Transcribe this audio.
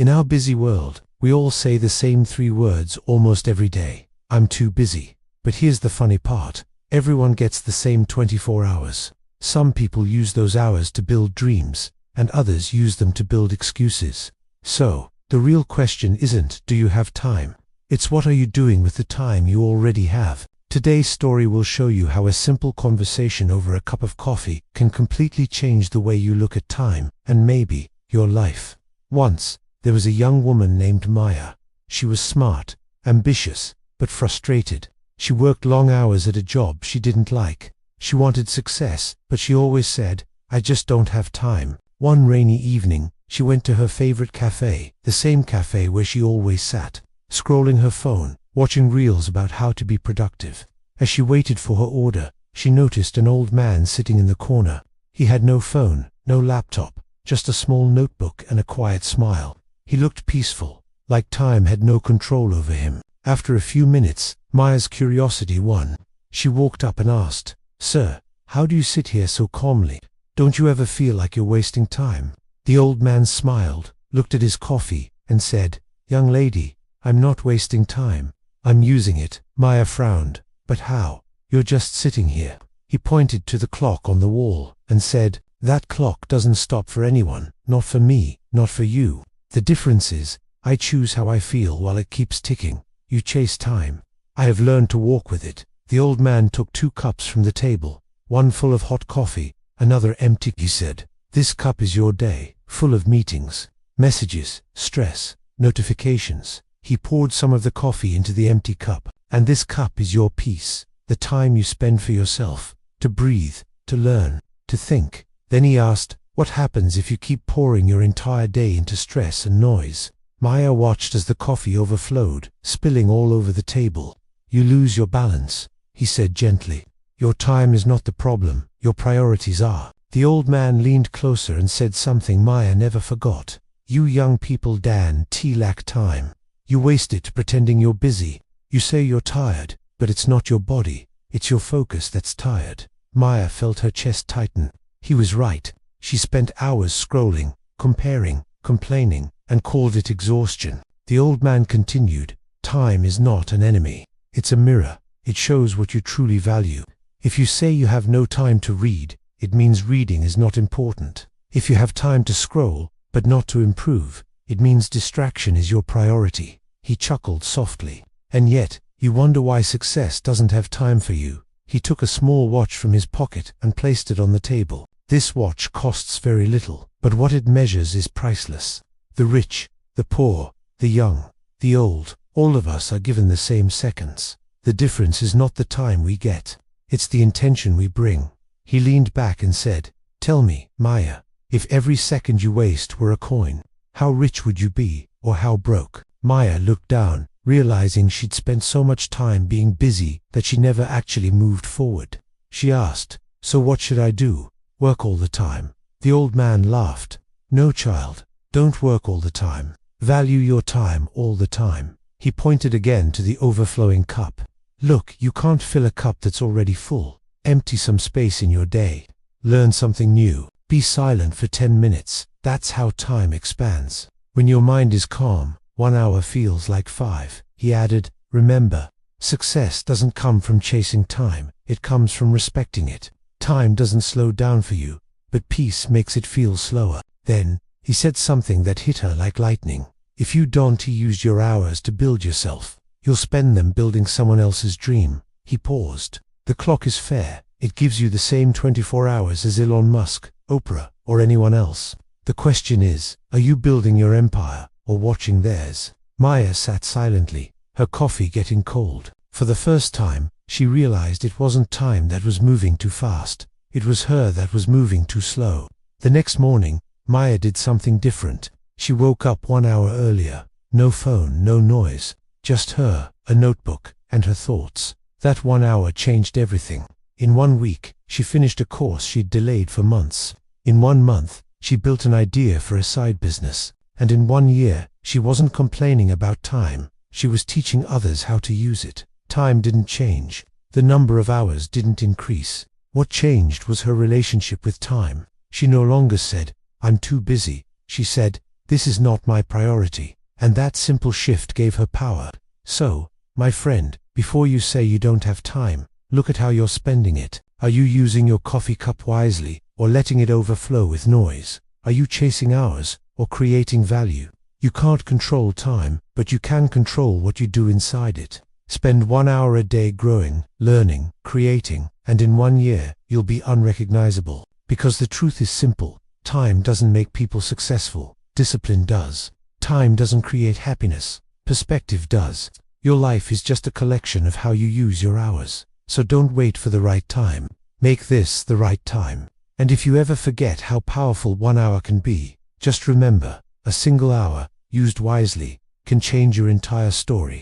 In our busy world, we all say the same 3 words almost every day. I'm too busy. But here's the funny part. Everyone gets the same 24 hours. Some people use those hours to build dreams, and others use them to build excuses. So, the real question isn't, do you have time? It's, what are you doing with the time you already have? Today's story will show you how a simple conversation over a cup of coffee can completely change the way you look at time, and maybe your life. Once, there was a young woman named Maya. She was smart, ambitious, but frustrated. She worked long hours at a job she didn't like. She wanted success, but she always said, "I just don't have time." One rainy evening, she went to her favorite cafe, the same cafe where she always sat, scrolling her phone, watching reels about how to be productive. As she waited for her order, she noticed an old man sitting in the corner. He had no phone, no laptop, just a small notebook and a quiet smile. He looked peaceful, like time had no control over him. After a few minutes, Maya's curiosity won. She walked up and asked, "Sir, how do you sit here so calmly? Don't you ever feel like you're wasting time?" The old man smiled, looked at his coffee, and said, "Young lady, I'm not wasting time. I'm using it." Maya frowned. "But how? You're just sitting here." He pointed to the clock on the wall and said, "That clock doesn't stop for anyone, not for me, not for you. The difference is, I choose how I feel while it keeps ticking. You chase time. I have learned to walk with it." The old man took 2 cups from the table, one full of hot coffee, another empty. He said, "This cup is your day, full of meetings, messages, stress, notifications." He poured some of the coffee into the empty cup. "And this cup is your peace, the time you spend for yourself, to breathe, to learn, to think." Then he asked, "What happens if you keep pouring your entire day into stress and noise?" Maya watched as the coffee overflowed, spilling all over the table. "You lose your balance," he said gently. "Your time is not the problem, your priorities are." The old man leaned closer and said something Maya never forgot. "You young people lack time. You waste it pretending you're busy. You say you're tired, but it's not your body, it's your focus that's tired." Maya felt her chest tighten. He was right. She spent hours scrolling, comparing, complaining, and called it exhaustion. The old man continued, "Time is not an enemy. It's a mirror. It shows what you truly value. If you say you have no time to read, it means reading is not important. If you have time to scroll, but not to improve, it means distraction is your priority." He chuckled softly. "And yet, you wonder why success doesn't have time for you." He took a small watch from his pocket and placed it on the table. "This watch costs very little, but what it measures is priceless. The rich, the poor, the young, the old, all of us are given the same seconds. The difference is not the time we get, it's the intention we bring." He leaned back and said, "Tell me, Maya, if every second you waste were a coin, how rich would you be, or how broke?" Maya looked down, realizing she'd spent so much time being busy that she never actually moved forward. She asked, "So what should I do? Work all the time?" The old man laughed. "No, child, don't work all the time. Value your time all the time." He pointed again to the overflowing cup. "Look, you can't fill a cup that's already full. Empty some space in your day. Learn something new. Be silent for 10 minutes. That's how time expands. When your mind is calm, 1 hour feels like 5. He added, "Remember, success doesn't come from chasing time, it comes from respecting it. Time doesn't slow down for you, but peace makes it feel slower." Then, he said something that hit her like lightning. "If you don't use your hours to build yourself, you'll spend them building someone else's dream." He paused. "The clock is fair. It gives you the same 24 hours as Elon Musk, Oprah, or anyone else. The question is, are you building your empire or watching theirs?" Maya sat silently, her coffee getting cold. For the first time, she realized it wasn't time that was moving too fast. It was her that was moving too slow. The next morning, Maya did something different. She woke up 1 hour earlier. No phone, no noise. Just her, a notebook, and her thoughts. That 1 hour changed everything. In 1 week, she finished a course she'd delayed for months. In 1 month, she built an idea for a side business. And in 1 year, she wasn't complaining about time. She was teaching others how to use it. Time didn't change. The number of hours didn't increase. What changed was her relationship with time. She no longer said, "I'm too busy." She said, This is not my priority. And that simple shift gave her power. So, my friend, before you say you don't have time, look at how you're spending it. Are you using your coffee cup wisely, or letting it overflow with noise? Are you chasing hours, or creating value? You can't control time, but you can control what you do inside it. Spend 1 hour a day growing, learning, creating, and in 1 year, you'll be unrecognizable. Because the truth is simple. Time doesn't make people successful. Discipline does. Time doesn't create happiness. Perspective does. Your life is just a collection of how you use your hours. So don't wait for the right time. Make this the right time. And if you ever forget how powerful 1 hour can be, just remember, a single hour, used wisely, can change your entire story.